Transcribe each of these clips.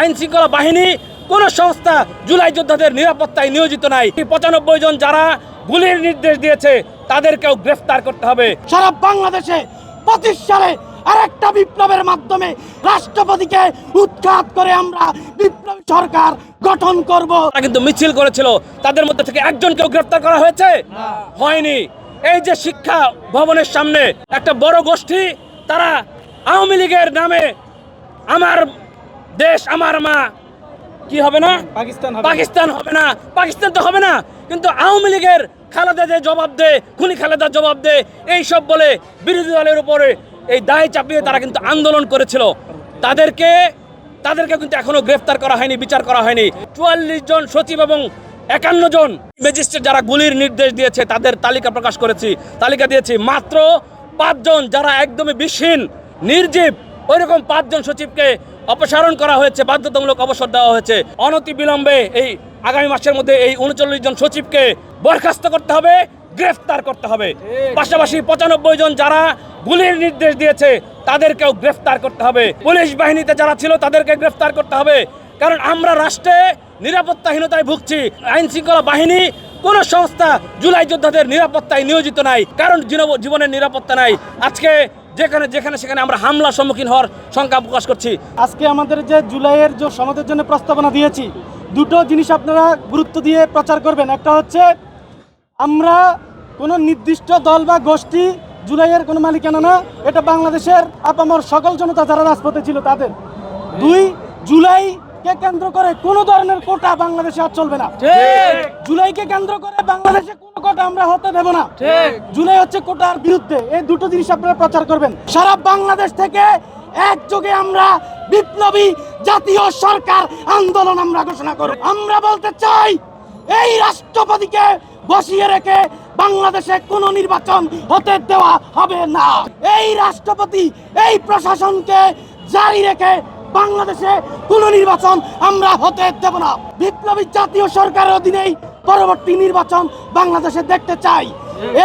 আইন শৃঙ্খলা বাহিনী কোন সংস্থা জুলাই যোদ্ধাদের নিরাপত্তায় নিয়োজিত নাই। ৯৫ জন যারা গুলির নির্দেশ দিয়েছে তাদেরকেও গ্রেফতার করতে হবে। সারা বাংলাদেশে ২৫ সালে আরেকটা বিপ্লবের মাধ্যমে রাষ্ট্রপতিকে উৎখাত করে আমরা বিপ্লবী সরকার গঠন করব। তারা কিন্তু মিছিল করেছিল, তাদের মধ্যে থেকে একজনকেও গ্রেফতার করা হয়েছে? হয়নি। এই যে শিক্ষা ভবনের সামনে একটা বড় গোষ্ঠী, তারা আওয়ামী লীগের নামে আমার দেশ আমার মা কি হবে না, পাকিস্তান হবে না, পাকিস্তান তো হবে না, কিন্তু আওয়ামী লীগের খালেদা যে জবাব দে, খুনি খালেদা জবাব দে, এইসব বলে বিরোধী দলের উপরে এই দায় চাপিয়ে তারা কিন্তু আন্দোলন করেছিল। তাদেরকে কিন্তু এখনো গ্রেফতার করা হয়নি, বিচার করা হয়নি। ৪৪ জন সচিব এবং ৫১ জন ম্যাজিস্ট্রেট যারা গুলির নির্দেশ দিয়েছে তাদের তালিকা প্রকাশ করেছি, তালিকা দিয়েছি। মাত্র ৫ জন যারা একদমই বিহীন নির্জীব, ওইরকম ৫ জন সচিবকে অপসারণ করা হয়েছে, বাধ্যতামূলক অবসর দেওয়া হয়েছে। অনতিবিলম্বে এই আগামী মাসের মধ্যে এই ৩৯ জন সচিবকে বরখাস্ত করতে হবে, গ্রেফতার করতে হবে। পাশাপাশি ৯৫ জন যারা গুলির নির্দেশ দিয়েছে তাদেরকেও গ্রেফতার করতে হবে। পুলিশ বাহিনীতে যারা ছিল তাদেরকে গ্রেফতার করতে হবে, কারণ আমরা রাষ্ট্রে নিরাপত্তাহীনতায় ভুগছি। আইন শৃঙ্খলা বাহিনী কোন সংস্থা জুলাই যোদ্ধাদের নিরাপত্তায় নিয়োজিত নাই, কারণ জীবনের নিরাপত্তা নাই। আজকে যেখানে সেখানে আমরা হামলার সম্মুখীন হওয়ার শঙ্কা প্রকাশ করছি। আজকে আমাদের যে জুলাইয়ের যে সনদের জন্য প্রস্তাবনা দিয়েছি, দুটো জিনিস আপনারা গুরুত্ব দিয়ে প্রচার করবেন। একটা হচ্ছে আমরা কোনো নির্দিষ্ট দল বা গোষ্ঠী জুলাইয়ের কোনো মালিকানা না, এটা বাংলাদেশের আপামর সকল জনতা যারা রাজপথে ছিল তাদের। ২, জুলাইকে কেন্দ্র করে কোনো ধরনের কোটা বাংলাদেশে আর চলবে না। জুলাইকে কেন্দ্র করে বাংলাদেশে কোনো কোটা আমরা হতে দেব না। জুলাই হচ্ছে কোটার বিরুদ্ধে। এই দুটো জিনিস আপনারা প্রচার করবেন। সারা বাংলাদেশ থেকে একযোগে আমরা বিপ্লবী জাতীয় সরকার আন্দোলন আমরা ঘোষণা করব। আমরা বলতে চাই, এই রাষ্ট্রপতিকে বসিয়ে রেখে বাংলাদেশে কোনো নির্বাচন হতে দেওয়া হবে না। এই রাষ্ট্রপতি এই প্রশাসনকে জারি রেখে বাংলাদেশে কোনো নির্বাচন আমরা হতে দেব না। বিপ্লবী জাতীয় সরকারের অধীনেই পরবর্তী নির্বাচন বাংলাদেশে দেখতে চাই।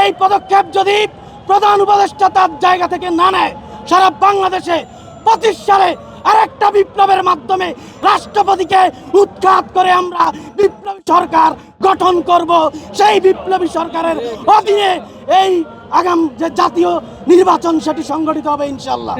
এই পদক্ষেপ যদি প্রধান উপদেষ্টা তার জায়গা থেকে না নেয়, সারা বাংলাদেশে ২৫ সালে আরেকটা বিপ্লবের মাধ্যমে রাষ্ট্রপতিকে উৎখাত করে আমরা বিপ্লবী সরকার গঠন করব। সেই বিপ্লবী সরকারের অধীনে এই আগাম যে জাতীয় নির্বাচন সেটি সংগঠিত হবে ইনশাআল্লাহ।